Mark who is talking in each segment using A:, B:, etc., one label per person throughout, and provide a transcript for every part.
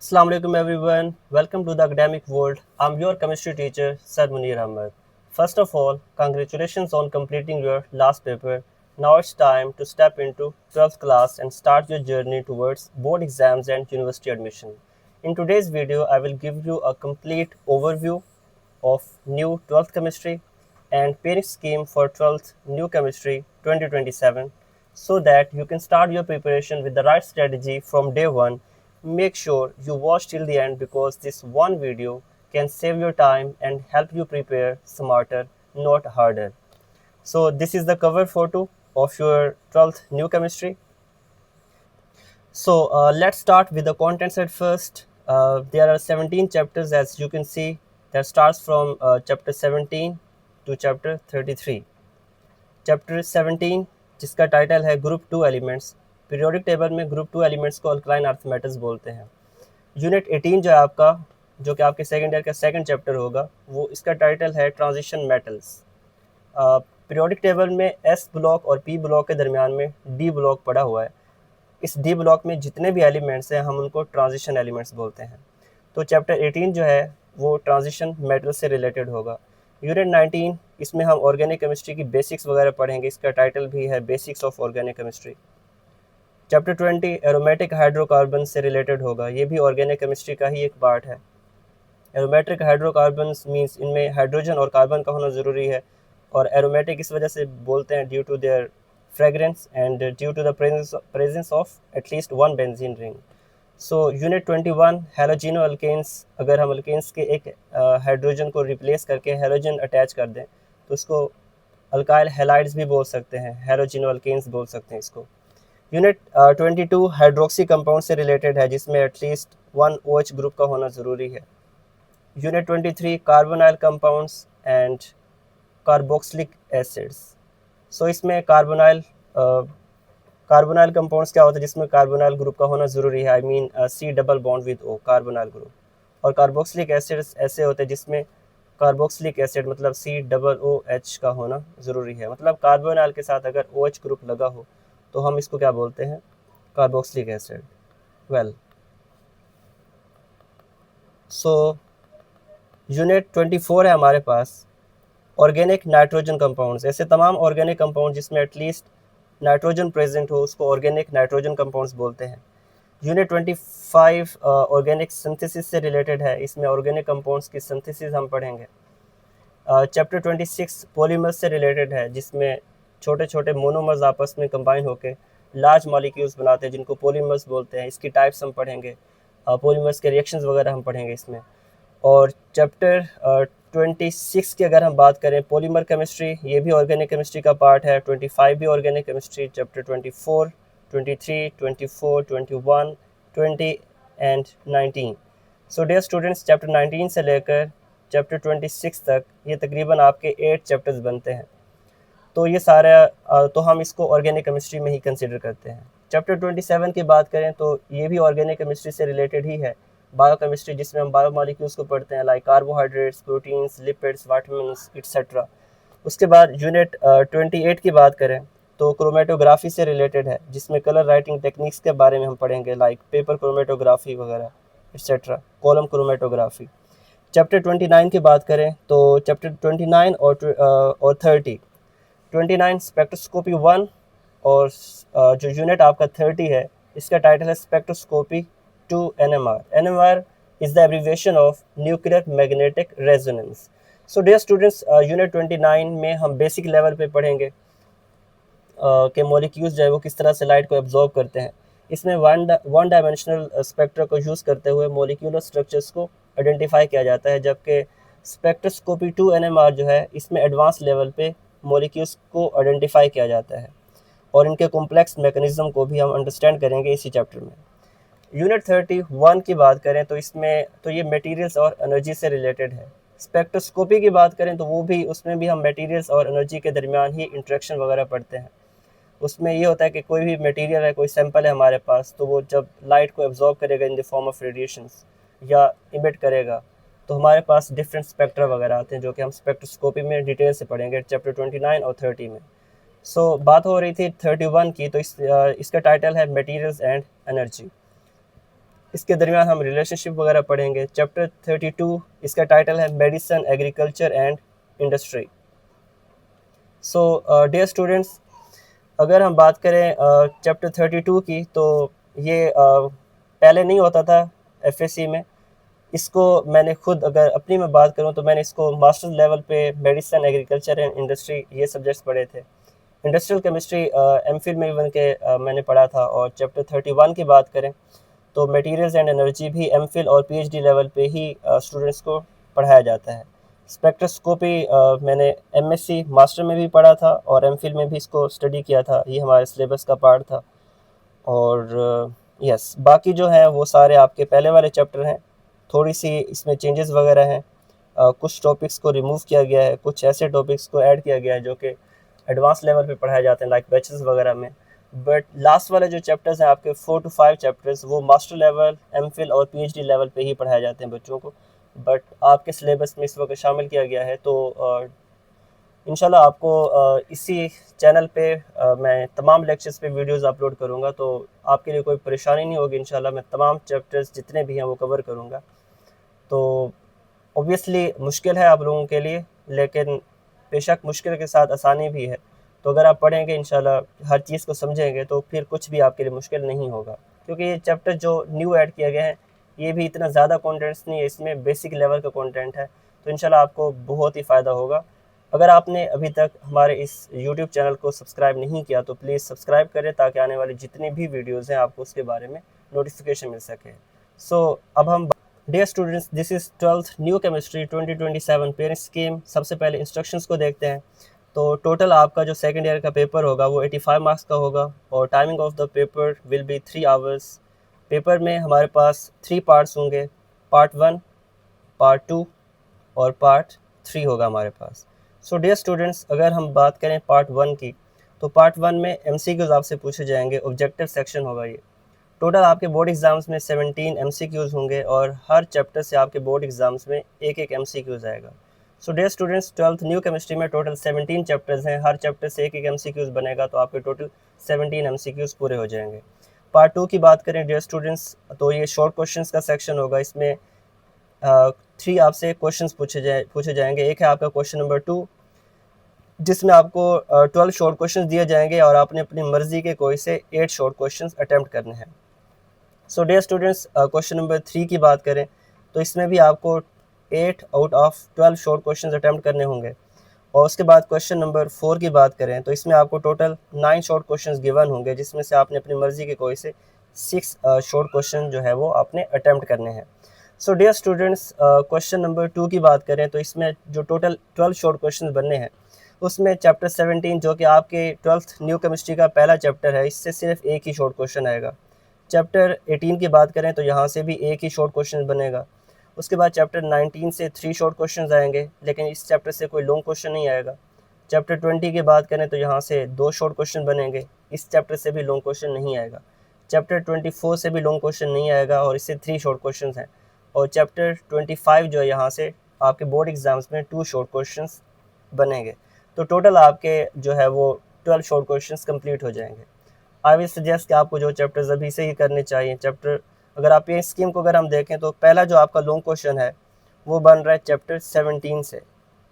A: Assalamu alaikum everyone. Welcome to the academic world. I'm your chemistry teacher Sir Munir Ahmed. First of all, congratulations on completing your last paper. Now it's time to step into 12th class and start your journey towards board exams and university admission. In today's video, I will give you a complete overview of new 12th chemistry and pairing scheme for 12th new chemistry 2027 so that you can start your preparation with the right strategy from day one. Make sure you watch till the end because this one video can save your time and help you prepare smarter, not harder. So this is the cover photo of your 12th new chemistry. So let's start with the contents at first. There are 17 chapters as you can see that starts from chapter 17 to chapter 33. Chapter 17 जिसका title है group two elements. Periodic table में group two elements को alkaline earth metals बोलते हैं। Unit 18 जो है आपका, जो कि आपके सेकेंड ईयर का सेकंड चैप्टर होगा, वो इसका टाइटल है ट्रांजिशन मेटल्स। पीरियोडिक टेबल में एस ब्लॉक और पी ब्लॉक के दरमियान में डी ब्लॉक पड़ा हुआ है। इस डी ब्लॉक में जितने भी एलिमेंट्स हैं हम उनको ट्रांजिशन एलिमेंट्स बोलते हैं। तो चैप्टर 18 जो है वो ट्रांजिशन मेटल से रिलेटेड होगा। यूनिट 19 इसमें हम ऑर्गेनिक केमिस्ट्री की बेसिक्स वगैरह पढ़ेंगे। इसका टाइटल भी है basics of organic chemistry. Chapter 20 aromatic hydrocarbon से रिलेटेड होगा। ये भी ऑर्गेनिक केमिस्ट्री का ही एक पार्ट है। एरोमेटिक हाइड्रोकार्बन मीन्स इनमें हाइड्रोजन और कार्बन का होना ज़रूरी है, और एरोमेटिक इस वजह से बोलते हैं due to their fragrance and due to the presence of at least one benzene ring. So unit 21 halogeno alkanes. अगर हम अल्केन्स के एक हाइड्रोजन को रिप्लेस करके हैलोजन अटैच कर दें तो उसको अल्काइल हैलाइड्स भी बोल सकते हैं, हैलोजिनो अल्केन्स बोल सकते हैं इसको। यूनिट 22 हाइड्रोक्सी कंपाउंड से रिलेटेड है, जिसमें एटलीस्ट वन OH ग्रुप का होना ज़रूरी है। Unit 23 carbonyl compounds and carboxylic acids. So इसमें कार्बोनाइल कंपाउंड्स क्या होता है जिसमें कार्बोनाइल ग्रुप का होना ज़रूरी है, I mean C double bond with O, carbonyl group. और कार्बोक्सिलिक एसिड्स ऐसे होते हैं जिसमें कार्बोक्सिलिक एसिड मतलब COOH का होना ज़रूरी है। मतलब कार्बोनाइल के साथ अगर OH ग्रुप लगा हो तो हम इसको क्या बोलते हैं, carboxylic acid. Well, so unit 24 है हमारे पास ऑर्गेनिक नाइट्रोजन कंपाउंड्स। ऐसे तमाम ऑर्गेनिक कंपाउंड जिसमें एटलीस्ट नाइट्रोजन प्रेजेंट हो उसको ऑर्गेनिक नाइट्रोजन कंपाउंड्स बोलते हैं। यूनिट 25 ऑर्गेनिक सिंथेसिस से रिलेटेड है। इसमें ऑर्गेनिक कंपाउंड्स की सिंथेसिस हम पढ़ेंगे। चैप्टर 26 पॉलीमर्स से रिलेटेड है, जिसमें छोटे छोटे मोनोमर्स आपस में कंबाइन होकर लार्ज मॉलिक्यूल्स बनाते हैं जिनको पॉलीमर्स बोलते हैं। इसकी टाइप्स हम पढ़ेंगे, पॉलीमर्स के रिएक्शंस वगैरह हम पढ़ेंगे इसमें। और चैप्टर 26 की अगर हम बात करें पॉलीमर केमिस्ट्री, ये भी ऑर्गेनिक केमिस्ट्री का पार्ट है। 25 भी organic chemistry. Chapter 24, 23, 24, 21, 20 and 19। So dear students, chapter 19 से लेकर चैप्टर 26 तक ये तकरीबन आपके 8 चैप्टर्स बनते हैं। तो ये सारा तो हम इसको ऑर्गेनिक केमिस्ट्री में ही कंसिडर करते हैं। चैप्टर 27 की बात करें तो ये भी ऑर्गेनिक केमिस्ट्री से रिलेटेड ही है, बायोकेमिस्ट्री, जिसमें हम बायोमॉलिक्यूल्स को पढ़ते हैं, like carbohydrates, proteins, lipids, vitamins etcetera. उसके बाद यूनिट 28 की बात करें तो क्रोमेटोग्राफी से रिलेटेड है, जिसमें कलर राइटिंग टेक्निक्स के बारे में हम पढ़ेंगे, लाइक पेपर क्रोमेटोग्राफी वगैरह एक्सेट्रा, कॉलम क्रोमेटोग्राफी। चैप्टर 29 की बात करें तो चैप्टर 29 और 29 स्पेक्ट्रोस्कोपी 1, और जो यूनिट आपका 30 है इसका टाइटल है spectroscopy 2 NMR। NMR is the abbreviation of nuclear magnetic resonance. So dear students, unit 29 में हम बेसिक लेवल पे पढ़ेंगे कि मॉलिक्यूल्स जो है वो किस तरह से लाइट को एब्जॉर्ब करते हैं। इसमें वन डायमेंशनल स्पेक्ट्रा को यूज़ करते हुए मॉलिक्यूलर स्ट्रक्चर्स को आइडेंटिफाई किया जाता है, जबकि स्पेक्ट्रोस्कोपी 2 NMR जो है इसमें एडवांस लेवल पे मॉलिक्यूल्स को आइडेंटिफाई किया जाता है, और इनके कॉम्प्लेक्स मैकेनिज्म को भी हम अंडरस्टैंड करेंगे इसी चैप्टर में। यूनिट 31 की बात करें तो इसमें तो ये मटेरियल्स और एनर्जी से रिलेटेड है। स्पेक्ट्रोस्कोपी की बात करें तो वो भी, उसमें भी हम मटेरियल्स और एनर्जी के दरमियान ही इंटरेक्शन वगैरह पढ़ते हैं। उसमें ये होता है कि कोई भी मटेरियल है, कोई सैंपल है हमारे पास, तो वो जब लाइट को एब्जॉर्ब करेगा in the form of radiations या इमिट करेगा तो हमारे पास डिफरेंट स्पेक्ट्रा वगैरह आते हैं, जो कि हम स्पेक्ट्रोस्कोपी में डिटेल से पढ़ेंगे चैप्टर 29 और 30 में। सो बात हो रही थी 31 की, तो इसका टाइटल है मटेरियल्स एंड एनर्जी। इसके दरमियान हम रिलेशनशिप वगैरह पढ़ेंगे। चैप्टर 32 इसका टाइटल है medicine, agriculture and industry. So dear students, अगर हम बात करें चैप्टर 32 की, तो ये पहले नहीं होता था एफएससी में। इसको मैंने खुद, अगर अपनी मैं बात करूं, तो मैंने इसको मास्टर्स लेवल पे मेडिसिन, एग्रीकल्चर एंड इंडस्ट्री ये सब्जेक्ट्स पढ़े थे। इंडस्ट्रियल केमिस्ट्री एमफिल में इवन के मैंने पढ़ा था। और चैप्टर 31 की बात करें तो मटेरियल्स एंड एनर्जी भी एमफिल और पीएचडी लेवल पे ही स्टूडेंट्स को पढ़ाया जाता है। स्पेक्ट्रोस्कोपी मैंने एमएससी मास्टर में भी पढ़ा था और एमफिल में भी इसको स्टडी किया था, ये हमारे सिलेबस का पार्ट था। और यस, बाकी जो है वो सारे आपके पहले वाले चैप्टर हैं। थोड़ी सी इसमें चेंजेस वगैरह हैं, कुछ टॉपिक्स को रिमूव किया गया है, कुछ ऐसे टॉपिक्स को ऐड किया गया है जो कि एडवांस लेवल पे पढ़ाए जाते हैं, लाइक बैचेस वगैरह में। बट लास्ट वाले जो चैप्टर्स हैं आपके 4 to 5 चैप्टर्स, वो मास्टर लेवल, एमफिल और पीएचडी लेवल पे ही पढ़ाए जाते हैं बच्चों को। बट आपके सिलेबस में इस वक्त शामिल किया गया है। तो इंशाल्लाह आपको इसी चैनल पे मैं तमाम लेक्चर्स पे वीडियोस अपलोड करूँगा, तो आपके लिए कोई परेशानी नहीं होगी। इंशाल्लाह मैं तमाम चैप्टर्स जितने भी हैं वो कवर करूँगा। तो ऑब्वियसली मुश्किल है आप लोगों के लिए, लेकिन बेशक मुश्किल के साथ आसानी भी है। तो अगर आप पढ़ेंगे, इंशाल्लाह हर चीज़ को समझेंगे, तो फिर कुछ भी आपके लिए मुश्किल नहीं होगा। क्योंकि ये चैप्टर जो न्यू ऐड किया गया है, ये भी इतना ज़्यादा कंटेंट्स नहीं है, इसमें बेसिक लेवल का कंटेंट है। तो इंशाल्लाह आपको बहुत ही फ़ायदा होगा। अगर आपने अभी तक हमारे इस यूट्यूब चैनल को सब्सक्राइब नहीं किया तो प्लीज़ सब्सक्राइब करें, ताकि आने वाली जितनी भी वीडियोज़ हैं आपको उसके बारे में नोटिफिकेशन मिल सके। सो अब हम, dear students, this is 12th new chemistry 2027 parent scheme. सबसे पहले इंस्ट्रक्शंस को देखते हैं। तो टोटल आपका जो सेकेंड ईयर का पेपर होगा वो 85 मार्क्स का होगा, और timing of the paper will be 3 hours. Paper में हमारे पास 3 पार्ट्स होंगे, पार्ट 1, पार्ट 2 और पार्ट 3 होगा हमारे पास। सो डियर स्टूडेंट्स, अगर हम बात करें पार्ट 1 की, तो पार्ट 1 में एमसीक्यूज़ आपसे पूछे जाएंगे, ऑब्जेक्टिव सेक्शन होगा ये। टोटल आपके बोर्ड एग्जाम्स में 17 एमसीक्यूज़ होंगे, और हर चैप्टर से आपके बोर्ड एग्जाम्स में एक एक एमसीक्यूज़ आएगा। So dear students, 12th new chemistry में टोटल 17 चैप्टर्स हैं, हर चैप्टर से एक एक एमसीक्यूज़ बनेगा, तो आपके टोटल 17 एमसीक्यूज़ पूरे हो जाएंगे। पार्ट 2 की बात करें डियर स्टूडेंट्स, तो ये शॉर्ट क्वेश्चंस का सेक्शन होगा। इसमें 3 आपसे क्वेश्चंस पूछे जाएंगे। एक है आपका क्वेश्चन नंबर 2, जिसमें आपको 12 शॉर्ट क्वेश्चंस दिए जाएंगे, और आपने अपनी मर्जी के कोई से 8 शॉर्ट क्वेश्चंस अटेम्प्ट करने हैं। So dear students, question number 3 की बात करें तो इसमें भी आपको 8 out of 12 short questions attempt करने होंगे। और उसके बाद क्वेश्चन नंबर 4 की बात करें तो इसमें आपको टोटल 9 शॉर्ट क्वेश्चंस गिवन होंगे, जिसमें से आपने अपनी मर्जी के कोई से 6 शॉर्ट क्वेश्चन जो है वो आपने अटेम्प्ट करने हैं। So dear students, question number 2 की बात करें तो इसमें जो टोटल 12 शॉर्ट क्वेश्चन बनने हैं, उसमें चैप्टर 17 जो कि आपके 12th न्यू केमिस्ट्री का पहला चैप्टर है, इससे सिर्फ एक ही शॉर्ट क्वेश्चन आएगा। चैप्टर 18 की बात करें तो यहाँ से भी एक ही शॉर्ट क्वेश्चन बनेगा। उसके बाद चैप्टर 19 से 3 शॉर्ट क्वेश्चंस आएंगे, लेकिन इस चैप्टर से कोई लॉन्ग क्वेश्चन नहीं आएगा। चैप्टर 20 की बात करें तो यहाँ से 2 शॉर्ट क्वेश्चन बनेंगे, इस चैप्टर से भी लॉन्ग क्वेश्चन नहीं आएगा। चैप्टर 24 से भी लॉन्ग क्वेश्चन नहीं आएगा, और इससे 3 शॉर्ट क्वेश्चन हैं। और चैप्टर 25 जो है, यहाँ से आपके बोर्ड एग्जाम्स में 2 शॉर्ट क्वेश्चन बनेंगे। तो टोटल आपके जो है वो 12 शॉर्ट क्वेश्चन कंप्लीट हो जाएंगे। आई विल सजेस्ट कि आपको जो चैप्टर्स अभी से ही करने चाहिए। चैप्टर, अगर आप ये स्कीम को अगर हम देखें तो पहला जो आपका लॉन्ग क्वेश्चन है वो बन रहा है चैप्टर 17 से,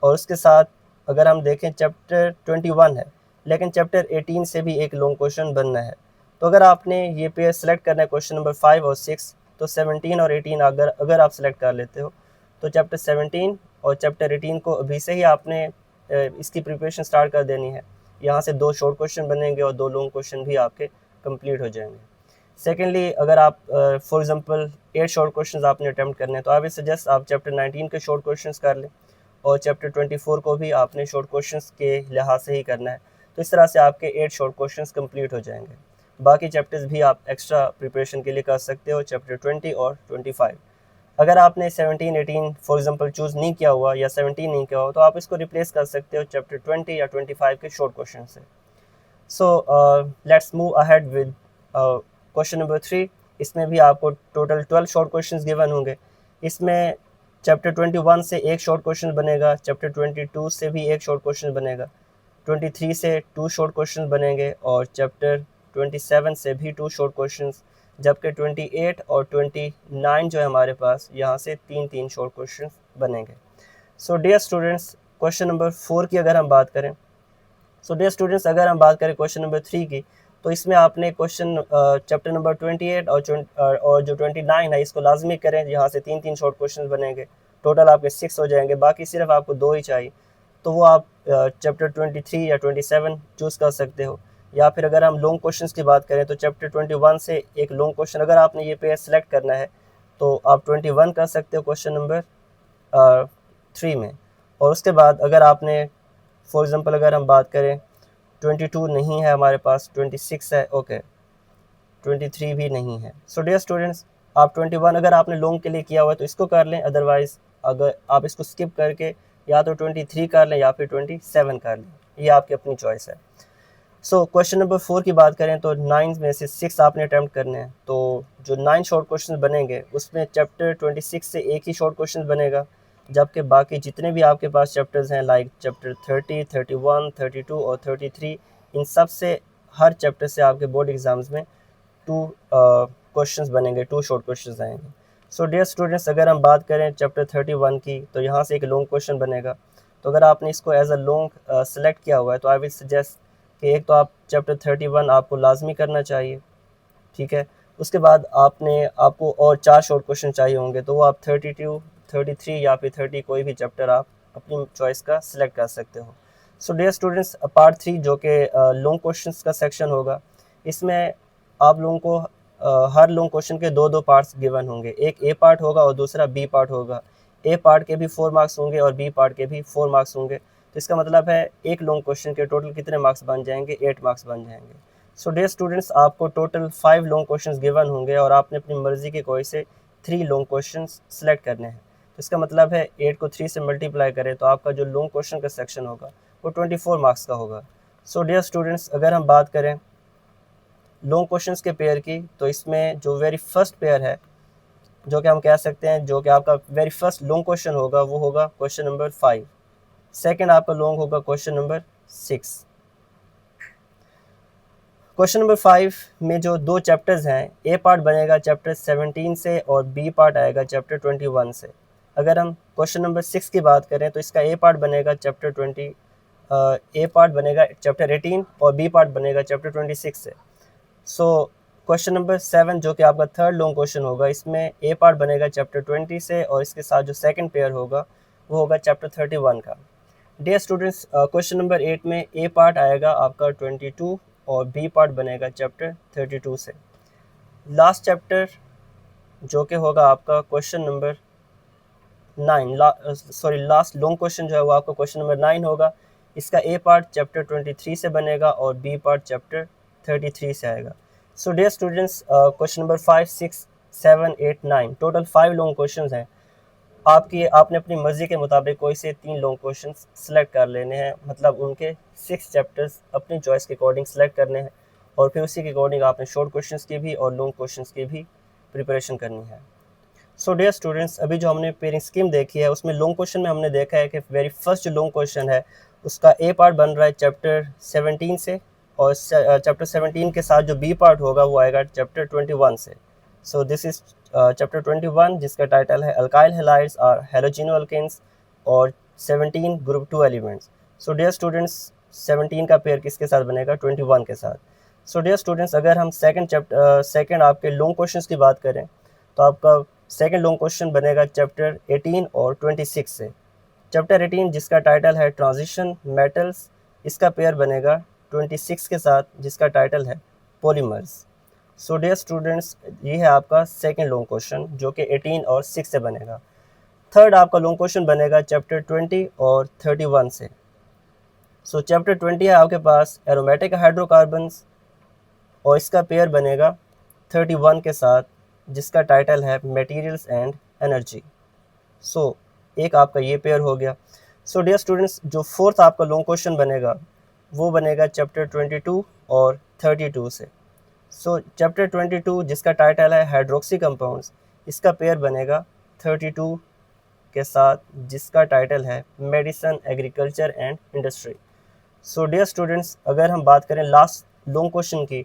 A: और उसके साथ अगर हम देखें चैप्टर 21 है, लेकिन चैप्टर 18 से भी एक लॉन्ग क्वेश्चन बनना है। तो अगर आपने ये पेयर सेलेक्ट करना है क्वेश्चन नंबर 5 और 6, तो 17 और 18 अगर आप सेलेक्ट कर लेते हो तो चैप्टर 17 और चैप्टर 18 को अभी से ही आपने इसकी प्रिपरेशन स्टार्ट कर देनी है। यहाँ से 2 शॉर्ट क्वेश्चन बनेंगे और 2 लॉन्ग क्वेश्चन भी आपके कंप्लीट हो जाएंगे। सेकेंडली, अगर आप फॉर एग्जांपल 8 शॉर्ट क्वेश्चंस आपने अटेम्प्ट करने हैं, तो आई विल सजेस्ट आप चैप्टर 19 के शॉर्ट क्वेश्चंस कर लें, और चैप्टर 24 को भी आपने शॉर्ट क्वेश्चंस के लिहाज से ही करना है। तो इस तरह से आपके 8 शॉर्ट क्वेश्चंस कंप्लीट हो जाएंगे। बाकी चैप्टर्स भी आप एक्स्ट्रा प्रिपरेशन के लिए कर सकते हो, चैप्टर 20 और 25। अगर आपने 17, 18 फॉर एग्जांपल चूज़ नहीं किया हुआ या 17 नहीं किया हो, तो आप इसको रिप्लेस कर सकते हो चैप्टर 20 या 25 के शॉर्ट क्वेश्चन से। So let's move ahead with question number 3। इसमें भी आपको टोटल 12 शॉर्ट क्वेश्चंस गिवन होंगे। इसमें चैप्टर 21 से एक शॉर्ट क्वेश्चन बनेगा, चैप्टर 22 से भी एक शॉर्ट क्वेश्चन बनेगा, 23 से 2 शॉर्ट क्वेश्चन बनेंगे, और चैप्टर 27 से भी 2 शॉर्ट क्वेश्चंस, जबकि 28 और 29 जो है हमारे पास, यहाँ से 3 शॉर्ट क्वेश्चन बनेंगे। So dear students, question number 4 की अगर हम बात करें, सो डियर स्टूडेंट्स अगर हम बात करें क्वेश्चन नंबर 3 की, तो इसमें आपने क्वेश्चन चैप्टर नंबर 28 और जो 29 है इसको लाजमी करें, यहाँ से 3 शॉर्ट क्वेश्चन बनेंगे, टोटल आपके 6 हो जाएंगे, बाकी सिर्फ आपको 2 ही चाहिए। तो वो आप चैप्टर 23 या 27 चूज़ कर सकते हो। या फिर अगर हम लॉन्ग क्वेश्चंस की बात करें तो चैप्टर 21 से एक लॉन्ग क्वेश्चन, अगर आपने ये पेयर सेलेक्ट करना है तो आप 21 कर सकते हो क्वेश्चन नंबर 3 में। और उसके बाद अगर आपने फॉर एग्ज़ाम्पल अगर हम बात करें 22 नहीं है हमारे पास, 26 है, ओके, 23 भी नहीं है। सो डियर स्टूडेंट्स, आप 21 अगर आपने लॉन्ग के लिए किया हुआ है तो इसको कर लें, अदरवाइज़ अगर आप इसको स्किप करके या तो 23 कर लें या फिर 27 कर लें, ये आपकी अपनी चॉइस है। सो क्वेश्चन नंबर 4 की बात करें तो 9 में से 6 आपने अटैम्प्ट करने हैं, तो जो 9 शॉर्ट क्वेश्चन बनेंगे उसमें चैप्टर 26 से एक ही शॉर्ट क्वेश्चन बनेगा, जबकि बाकी जितने भी आपके पास चैप्टर्स हैं लाइक चैप्टर 30, 31, 32 और 33, इन सब से हर चैप्टर से आपके बोर्ड एग्ज़ाम्स में 2 क्वेश्चंस बनेंगे, 2 शॉर्ट क्वेश्चंस आएंगे। सो डियर स्टूडेंट्स, अगर हम बात करें चैप्टर 31 की, तो यहाँ से एक लॉन्ग क्वेश्चन बनेगा। तो अगर आपने इसको एज अ लॉन्ग सेलेक्ट किया हुआ है तो आई विल सजेस्ट कि एक तो आप चैप्टर 31 आपको लाजमी करना चाहिए, ठीक है। उसके बाद आपको और 4 शॉर्ट क्वेश्चन चाहिए होंगे, तो वो आप 32, 33 या फिर 30 कोई भी चैप्टर आप अपनी चॉइस का सिलेक्ट कर सकते हो। सो डियर स्टूडेंट्स, पार्ट 3 जो कि लॉन्ग क्वेश्चंस का सेक्शन होगा, इसमें आप लोगों को हर लॉन्ग क्वेश्चन के 2 पार्ट्स गिवन होंगे, एक ए पार्ट होगा और दूसरा बी पार्ट होगा। ए पार्ट के भी 4 मार्क्स होंगे और बी पार्ट के भी 4 मार्क्स होंगे। तो इसका मतलब है एक लॉन्ग क्वेश्चन के टोटल कितने मार्क्स बन जाएंगे, 8 मार्क्स बन जाएंगे। सो डियर स्टूडेंट्स, आपको टोटल 5 लॉन्ग क्वेश्चंस गिवन होंगे और आपने अपनी मर्जी के कोई से 3 लॉन्ग क्वेश्चंस सेलेक्ट करने हैं। तो इसका मतलब है 8 को 3 से मल्टीप्लाई करें तो आपका जो लॉन्ग क्वेश्चन का सेक्शन होगा वो 24 मार्क्स का होगा। सो डियर स्टूडेंट्स, अगर हम बात करें लॉन्ग क्वेश्चंस के पेयर की, तो इसमें जो वेरी फर्स्ट पेयर है, जो कि हम कह सकते हैं जो कि आपका वेरी फर्स्ट लॉन्ग क्वेश्चन होगा, वो होगा क्वेश्चन नंबर 5। सेकंड आपका लॉन्ग होगा क्वेश्चन नंबर 6। क्वेश्चन नंबर 5 में जो 2 चैप्टर्स हैं, ए पार्ट बनेगा चैप्टर 17 से और बी पार्ट आएगा चैप्टर 21 से। अगर हम क्वेश्चन नंबर 6 की बात करें तो इसका ए पार्ट बनेगा ए पार्ट बनेगा चैप्टर 18 और बी पार्ट बनेगा चैप्टर 26 से। सो क्वेश्चन नंबर 7 जो कि आपका थर्ड लॉन्ग क्वेश्चन होगा, इसमें ए पार्ट बनेगा चैप्टर 20 से और इसके साथ जो सेकंड पेयर होगा वो होगा चैप्टर 31 का। डियर स्टूडेंट्स, क्वेश्चन नंबर 8 में ए पार्ट आएगा आपका 22 और बी पार्ट बनेगा चैप्टर 32 से। लास्ट चैप्टर जो कि होगा आपका question number 9, last long question जो है वो आपका क्वेश्चन नंबर 9 होगा। इसका ए पार्ट चैप्टर 23 से बनेगा और बी पार्ट चैप्टर 33 से आएगा। So dear students, question number 5, 6, 7, 8, 9 total 5 long questions हैं। आपने अपनी मर्ज़ी के मुताबिक कोई से 3 लॉन्ग क्वेश्चंस सेलेक्ट कर लेने हैं, मतलब उनके 6 चैप्टर्स अपनी चॉइस के अकॉर्डिंग सेलेक्ट करने हैं और फिर उसी के अकॉर्डिंग आपने शॉर्ट क्वेश्चंस की भी और लॉन्ग क्वेश्चंस की भी प्रिपरेशन करनी है। सो डियर स्टूडेंट्स, अभी जो हमने पेयरिंग स्कीम देखी है उसमें लॉन्ग क्वेश्चन में हमने देखा है कि वेरी फर्स्ट जो लॉन्ग क्वेश्चन है उसका ए पार्ट बन रहा है चैप्टर 17 से और चैप्टर 17 के साथ जो बी पार्ट होगा वो आएगा चैप्टर 21 से। सो दिस इज चैप्टर 21 जिसका टाइटल है अल्काइल हैलाइड्स और हैलोजिनो अल्केन्स और 17 group 2 elements. So dear students, 17 का पेयर किसके साथ बनेगा, 21 के साथ। सो डियर स्टूडेंट्स, अगर हम सेकंड आपके लॉन्ग क्वेश्चंस की बात करें तो आपका सेकंड लॉन्ग क्वेश्चन बनेगा चैप्टर 18 और 26 से। चैप्टर 18 जिसका टाइटल है ट्रांजिशन मेटल्स, इसका पेयर बनेगा 26 के साथ जिसका टाइटल है पॉलीमर्स। सो डियर स्टूडेंट्स, ये है आपका सेकंड लॉन्ग क्वेश्चन जो कि 18 और 6 से बनेगा। थर्ड आपका लॉन्ग क्वेश्चन बनेगा चैप्टर 20 और 31 से। सो चैप्टर 20 है आपके पास एरोमेटिक हाइड्रोकार्बन्स और इसका पेयर बनेगा 31 के साथ जिसका टाइटल है मटेरियल्स एंड एनर्जी। सो एक आपका ये पेयर हो गया। सो डियर स्टूडेंट्स, जो फोर्थ आपका लॉन्ग क्वेश्चन बनेगा वो बनेगा चैप्टर 22 और 32 से। सो चैप्टर 22 जिसका टाइटल है हाइड्रोक्सी कंपाउंड्स, इसका पेयर बनेगा 32 के साथ जिसका टाइटल है medicine, agriculture and industry. So dear students, अगर हम बात करें लास्ट लॉन्ग क्वेश्चन की,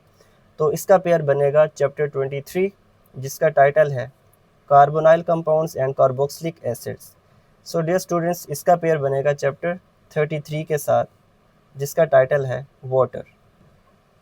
A: तो इसका पेयर बनेगा चैप्टर 23 जिसका टाइटल है carbonyl compounds and carboxylic acids. So dear students, इसका पेयर बनेगा चैप्टर 33 के साथ जिसका टाइटल है water.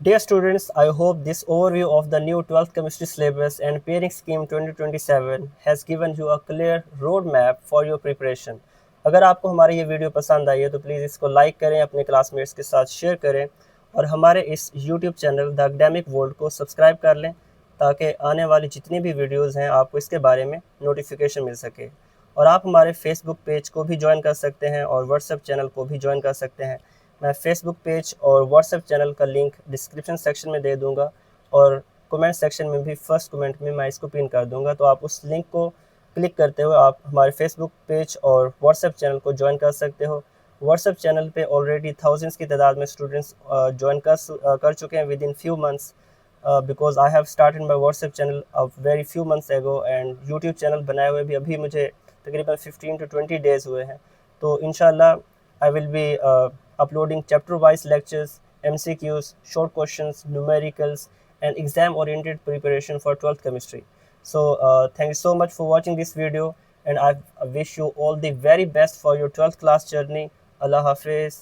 A: Dear students, I hope this overview of the new 12th chemistry syllabus and pairing scheme 2027 has given you a clear roadmap for your preparation. अगर आपको हमारी ये वीडियो पसंद आई है तो प्लीज़ इसको लाइक करें, अपने क्लासमेट्स के साथ शेयर करें और हमारे इस YouTube channel the academic world को सब्सक्राइब कर लें ताकि आने वाली जितनी भी वीडियोज़ हैं आपको इसके बारे में नोटिफिकेशन मिल सके। और आप हमारे फेसबुक पेज को भी ज्वाइन कर सकते हैं और व्हाट्सएप चैनल को भी ज्वाइन कर सकते हैं। मैं फेसबुक पेज और व्हाट्सएप चैनल का लिंक डिस्क्रिप्शन सेक्शन में दे दूंगा और कमेंट सेक्शन में भी फर्स्ट कमेंट में मैं इसको पिन कर दूंगा, तो आप उस लिंक को क्लिक करते हुए आप हमारे फेसबुक पेज और व्हाट्सएप चैनल को ज्वाइन कर सकते हो। व्हाट्सएप चैनल पे ऑलरेडी थाउजेंड्स की तादाद में स्टूडेंट्स ज्वाइन कर चुके हैं with in few months, because I have started my WhatsApp channel very few months एगो एंड यूट्यूब चैनल बनाए हुए भी अभी मुझे तकरीबन 15 to 20 डेज़ हुए हैं। तो इंशाल्लाह I will be uploading chapter-wise lectures, MCQs, short questions, numericals, and exam-oriented preparation for 12th chemistry. So thank you so much for watching this video, and I wish you all the very best for your 12th class journey. Allah Hafiz.